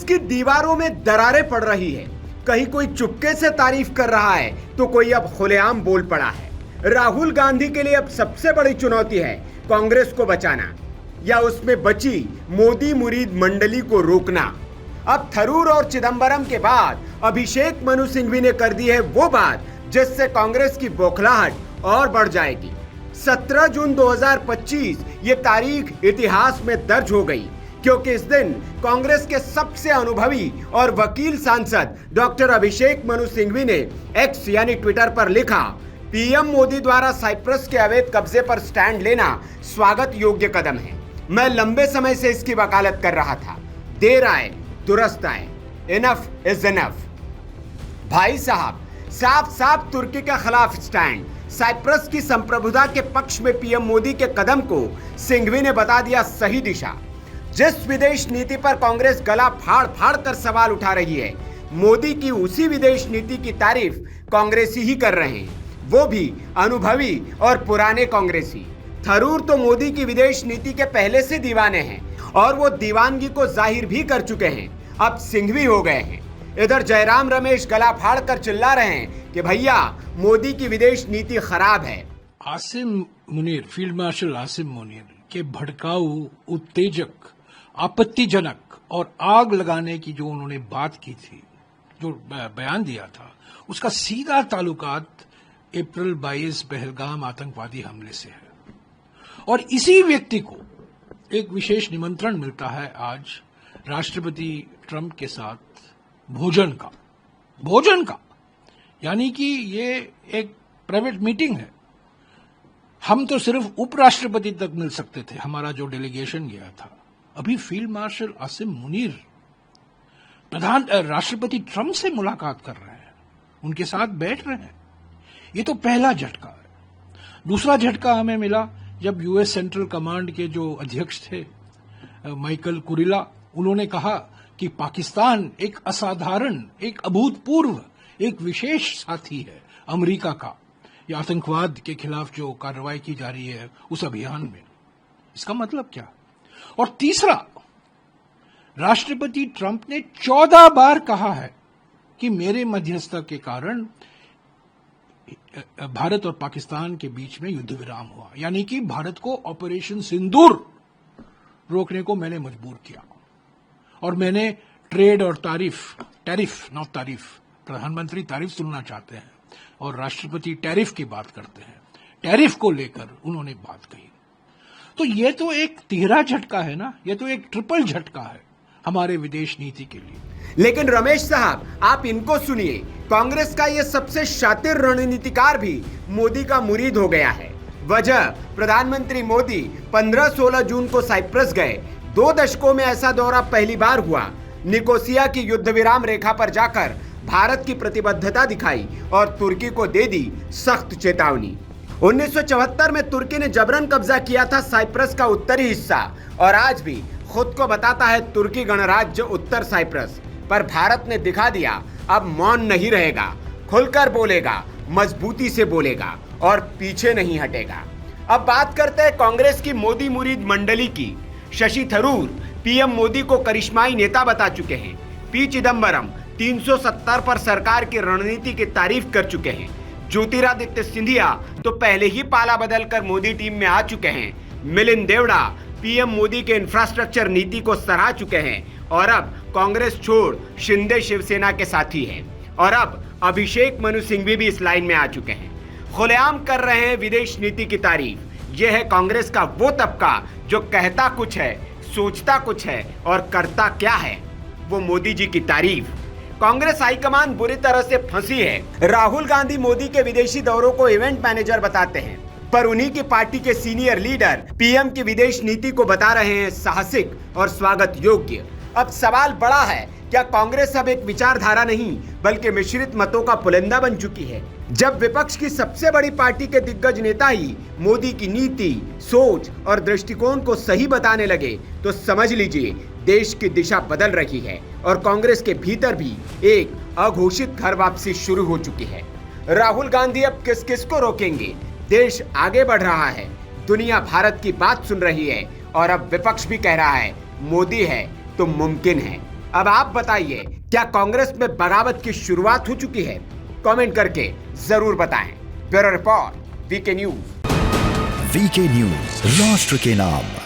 कांग्रेस की दीवारों में दरारें पड़ रही है। कहीं कोई चुपके से तारीफ कर रहा है तो कोई अब खुलेआम बोल पड़ा है। राहुल गांधी के लिए अब सबसे बड़ी चुनौती है कांग्रेस को बचाना या उसमें बची मोदी मुरीद मंडली को रोकना। अब थरूर और चिदंबरम के बाद अभिषेक मनु सिंघवी ने कर दी है वो बात जिससे कांग्रेस की बौखलाहट और बढ़ जाएगी। 17 जून 2025 ये तारीख इतिहास में दर्ज हो गई क्योंकि इस दिन कांग्रेस के सबसे अनुभवी और वकील सांसद डॉक्टर अभिषेक मनु सिंघवी ने एक्स यानी ट्विटर पर लिखा, पीएम मोदी द्वारा साइप्रस के अवैध कब्जे पर स्टैंड लेना स्वागत योग्य कदम है। मैं लंबे समय से इसकी वकालत कर रहा था। देर आए दुरुस्त आए, इनफ इज इनफ। भाई साहब, साफ साफ तुर्की के खिलाफ स्टैंड, साइप्रस की संप्रभुता के पक्ष में पीएम मोदी के कदम को सिंघवी ने बता दिया सही दिशा। जिस विदेश नीति पर कांग्रेस गला फाड़ फाड़ कर सवाल उठा रही है, मोदी की उसी विदेश नीति की तारीफ कांग्रेसी ही कर रहे हैं, वो भी अनुभवी और पुराने कांग्रेसी। थरूर तो मोदी की विदेश नीति के पहले से दीवाने हैं और वो दीवानगी को जाहिर भी कर चुके हैं। अब सिंघवी हो गए हैं। इधर जयराम रमेश गला फाड़ कर चिल्ला रहे हैं कि भैया मोदी की विदेश नीति खराब है। आसिम मुनीर, फील्ड मार्शल आसिम मुनीर के भड़काऊ, उत्तेजक, आपत्तिजनक और आग लगाने की जो उन्होंने बात की थी, जो बयान दिया था, उसका सीधा ताल्लुकात अप्रैल 22 पहलगाम आतंकवादी हमले से है। और इसी व्यक्ति को एक विशेष निमंत्रण मिलता है आज राष्ट्रपति ट्रंप के साथ भोजन का, यानी कि ये एक प्राइवेट मीटिंग है। हम तो सिर्फ उपराष्ट्रपति तक मिल सकते थे, हमारा जो डेलीगेशन गया था। अभी फील्ड मार्शल आसिम मुनीर राष्ट्रपति ट्रंप से मुलाकात कर रहे हैं, उनके साथ बैठ रहे हैं। ये तो पहला झटका है। दूसरा झटका हमें मिला जब यूएस सेंट्रल कमांड के जो अध्यक्ष थे माइकल कुरिला, उन्होंने कहा कि पाकिस्तान एक असाधारण, एक अभूतपूर्व, एक विशेष साथी है अमेरिका का, या आतंकवाद के खिलाफ जो कार्रवाई की जा रही है उस अभियान में। इसका मतलब क्या? और तीसरा, राष्ट्रपति ट्रंप ने 14 बार कहा है कि मेरे मध्यस्थता के कारण भारत और पाकिस्तान के बीच में युद्ध विराम हुआ, यानी कि भारत को ऑपरेशन सिंदूर रोकने को मैंने मजबूर किया। और मैंने ट्रेड और टैरिफ नॉट तारीफ, प्रधानमंत्री तारीफ सुनना चाहते हैं और राष्ट्रपति टैरिफ की बात करते हैं, टैरिफ को लेकर उन्होंने बात कही। तो ये तो एक तिहरा झटका है ना, ये तो एक ट्रिपल झटका है हमारे विदेश नीति के लिए। लेकिन रमेश साहब, आप इनको सुनिए, कांग्रेस का ये सबसे शातिर रणनीतिकार भी मोदी का मुरीद हो गया है। वजह, प्रधानमंत्री मोदी 15-16 जून को साइप्रस गए। 2 दशकों में ऐसा दौरा पहली बार हुआ। निकोसिया की युद्ध विराम रेखा पर जाकर भारत की प्रतिबद्धता दिखाई और तुर्की को दे दी सख्त चेतावनी। 1974 में तुर्की ने जबरन कब्जा किया था साइप्रस का उत्तरी हिस्सा और आज भी खुद को बताता है तुर्की गणराज्य उत्तर साइप्रस। पर भारत ने दिखा दिया अब मौन नहीं रहेगा, खुलकर बोलेगा, मजबूती से बोलेगा और पीछे नहीं हटेगा। अब बात करते हैं कांग्रेस की मोदी मुरीद मंडली की। शशि थरूर पीएम मोदी को करिश्माई नेता बता चुके हैं। पी चिदंबरम 370 पर सरकार की रणनीति की तारीफ कर चुके हैं। ज्योतिरादित्य सिंधिया तो पहले ही पाला बदलकर मोदी टीम में आ चुके हैं। मिलिंद देवड़ा पीएम मोदी के इंफ्रास्ट्रक्चर नीति को सराह चुके हैं और अब कांग्रेस छोड़ शिंदे शिवसेना के साथी हैं। और अब अभिषेक मनु सिंघवी भी इस लाइन में आ चुके हैं, खुलेआम कर रहे हैं विदेश नीति की तारीफ। यह है कांग्रेस का वो तबका जो कहता कुछ है, सोचता कुछ है और करता क्या है, वो मोदी जी की तारीफ। कांग्रेस हाईकमान बुरी तरह से फंसी है। राहुल गांधी मोदी के विदेशी दौरों को इवेंट मैनेजर बताते हैं, पर उन्हीं की पार्टी के सीनियर लीडर पीएम की विदेश नीति को बता रहे हैं साहसिक और स्वागत योग्य। अब सवाल बड़ा है, क्या कांग्रेस अब एक विचारधारा नहीं बल्कि मिश्रित मतों का पुलिंदा बन चुकी है? जब विपक्ष की सबसे बड़ी पार्टी के दिग्गज नेता ही मोदी की नीति, सोच और दृष्टिकोण को सही बताने लगे तो समझ लीजिए देश की दिशा बदल रही है और कांग्रेस के भीतर भी एक अघोषित घर वापसी शुरू हो चुकी है। राहुल गांधी अब किस किस को रोकेंगे? देश आगे बढ़ रहा है, दुनिया भारत की बात सुन रही है और अब विपक्ष भी कह रहा है मोदी है तो मुमकिन है। अब आप बताइए, क्या कांग्रेस में बगावत की शुरुआत हो चुकी है? कमेंट करके जरूर बताएं। Bureau report, VK News. VK News, राष्ट्र के नाम।